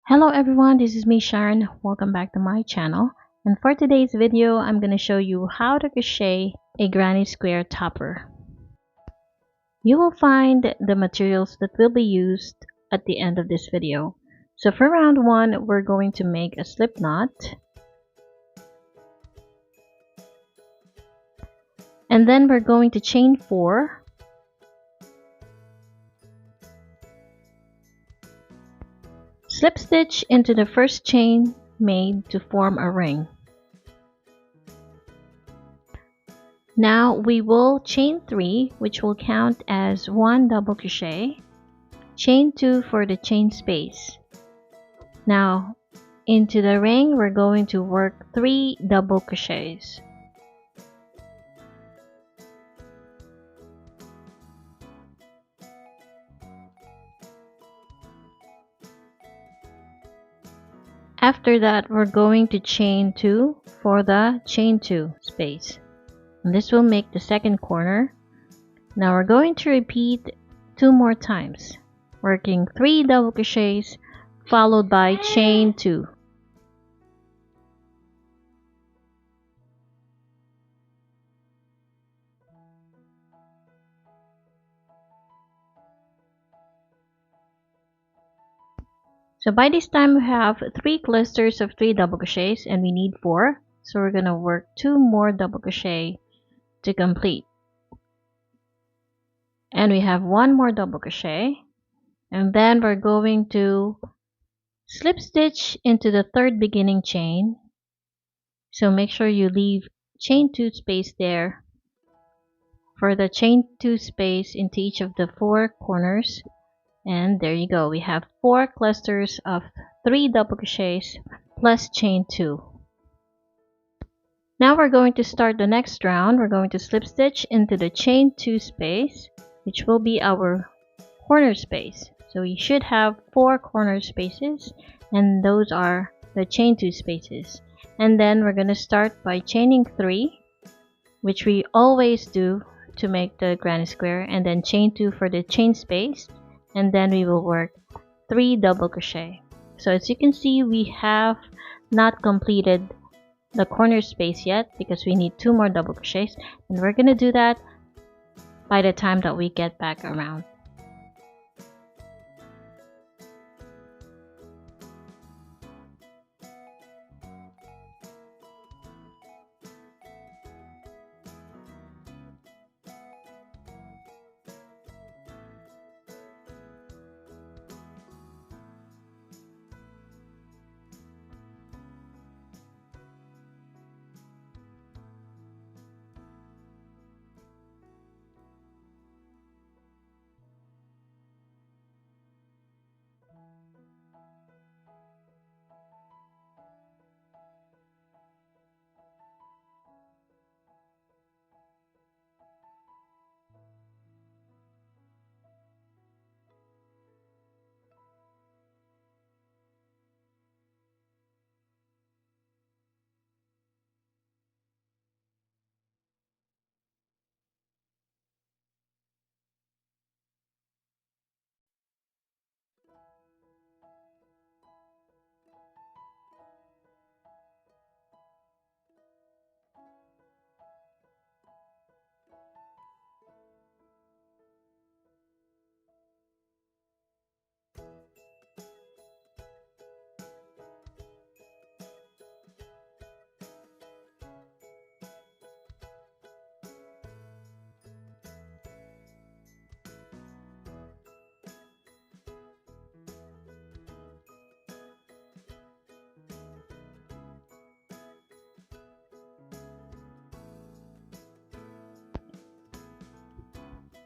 Hello everyone, this is me Sharon. Welcome back to my channel. And for today's video, I'm going to show you how to crochet a granny square topper. You will find the materials that will be used at the end of this video. So for round 1, we're going to make a slip knot. And then we're going to chain 4. Slip stitch into the first chain made to form a ring. Now we will chain 3, which will count as 1 double crochet, chain 2 for the chain space. Now into the ring we're going to work 3 double crochets. After that, we're going to chain 2 for the chain 2 space. And this will make the second corner. Now we're going to repeat 2 more times, working 3 double crochets followed by chain 2. So by this time we have 3 clusters of 3 double crochets and we need 4. So we're going to work 2 more double crochet to complete. And we have 1 more double crochet. And then we're going to slip stitch into the third beginning chain. So make sure you leave chain 2 space there for the chain 2 space into each of the 4 corners. And there you go, we have 4 clusters of 3 double crochets plus chain 2. Now we're going to start the next round. We're going to slip stitch into the chain 2 space, which will be our corner space. So we should have 4 corner spaces, and those are the chain 2 spaces. And then we're going to start by chaining 3, which we always do to make the granny square, and then chain 2 for the chain space. And then we will work 3 double crochet. So as you can see, we have not completed the corner space yet because we need 2 more double crochets, and we're going to do that by the time that we get back around.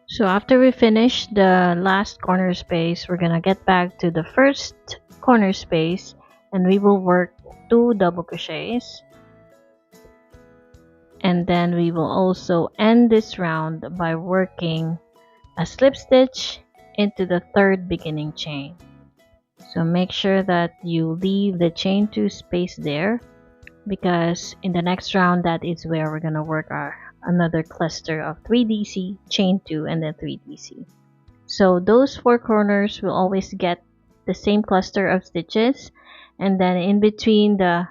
So after we finish the last corner space, we're gonna get back to the first corner space and we will work 2 double crochets. And then we will also end this round by working a slip stitch into the third beginning chain. So make sure that you leave the chain 2 space there, because in the next round that is where we're gonna work our another cluster of 3 DC, chain 2, and then 3 DC. So those 4 corners will always get the same cluster of stitches, and then in between the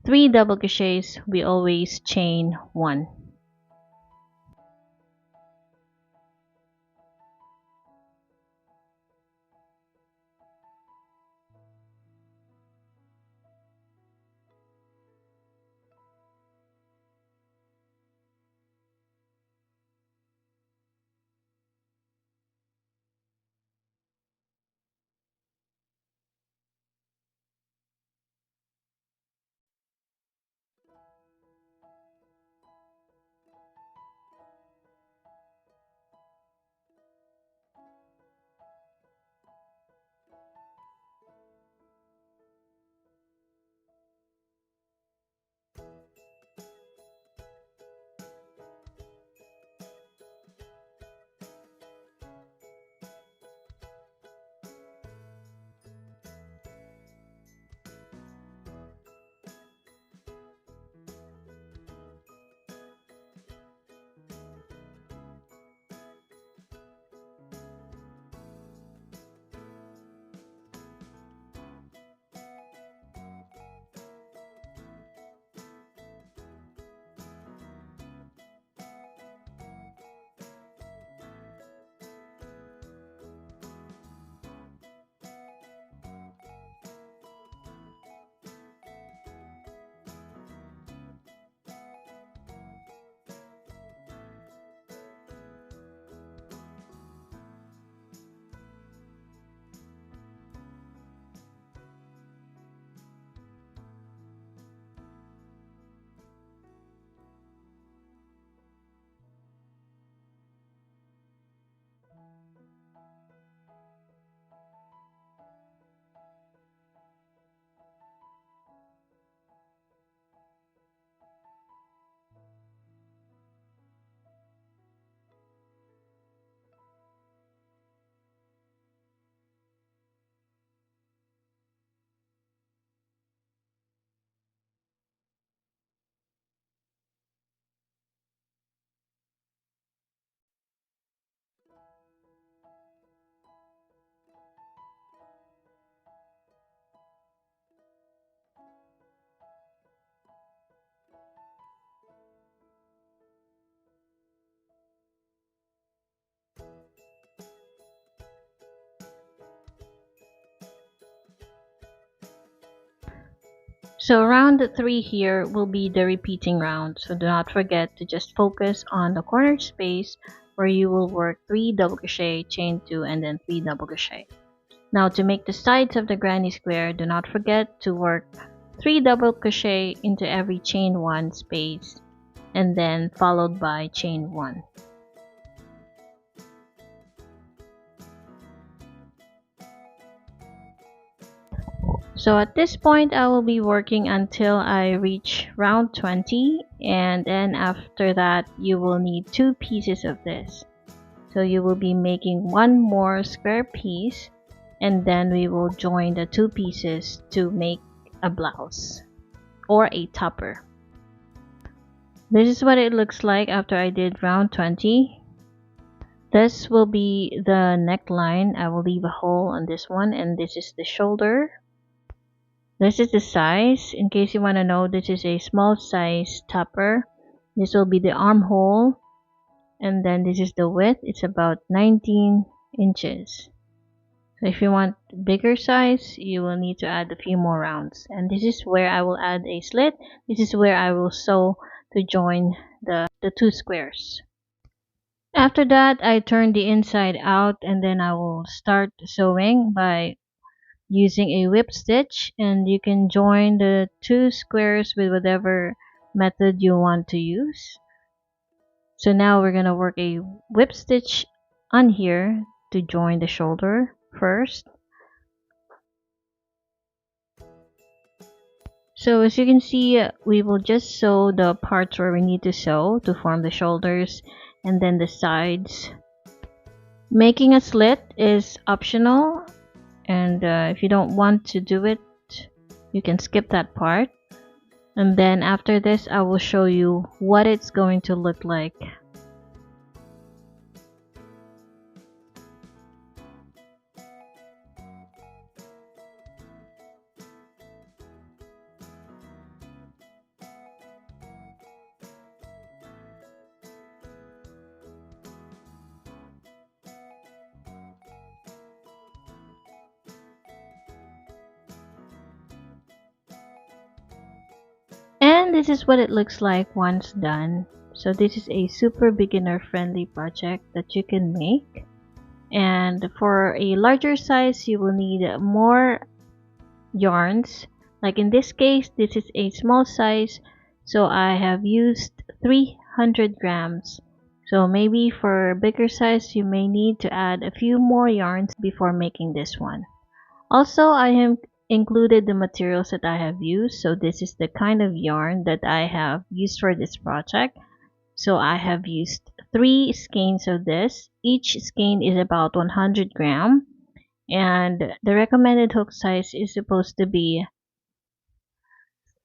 3 double crochets we always chain 1. So round 3 here will be the repeating round, so do not forget to just focus on the corner space where you will work 3 double crochet, chain 2, and then 3 double crochet. Now to make the sides of the granny square, do not forget to work 3 double crochet into every chain 1 space, and then followed by chain 1. So at this point I will be working until I reach round 20, and then after that you will need 2 pieces of this. So you will be making one more square piece, and then we will join the 2 pieces to make a blouse or a topper. This is what it looks like after I did round 20. This will be the neckline. I will leave a hole on this one, and this is the shoulder. This is the size. In case you want to know, this is a small size topper. This will be the armhole, and then this is the width. It's about 19 inches. So if you want bigger size, you will need to add a few more rounds. And this is where I will add a slit. This is where I will sew to join the 2 squares. After that, I turn the inside out, and then I will start sewing by using a whip stitch, and you can join the 2 squares with whatever method you want to use. So now we're gonna work a whip stitch on here to join the shoulder first. So as you can see, we will just sew the parts where we need to sew to form the shoulders and then the sides. Making a slit is optional, and if you don't want to do it, you can skip that part. And then after this, I will show you what it's going to look like. And this is what it looks like once done. So this is a super beginner friendly project that you can make. And for a larger size, you will need more yarns. Like in this case, this is a small size, so I have used 300 grams. So maybe for bigger size, you may need to add a few more yarns before making this one. Also, I have included the materials that I have used. So this is the kind of yarn that I have used for this project. So I have used 3 skeins of this. Each skein is about 100 gram. And the recommended hook size is supposed to be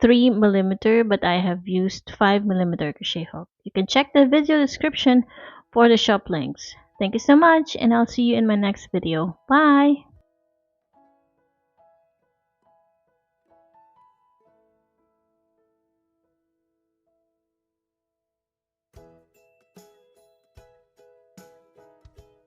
3mm, but I have used 5mm crochet hook. You can check the video description for the shop links. Thank you so much, and I'll see you in my next video. Bye!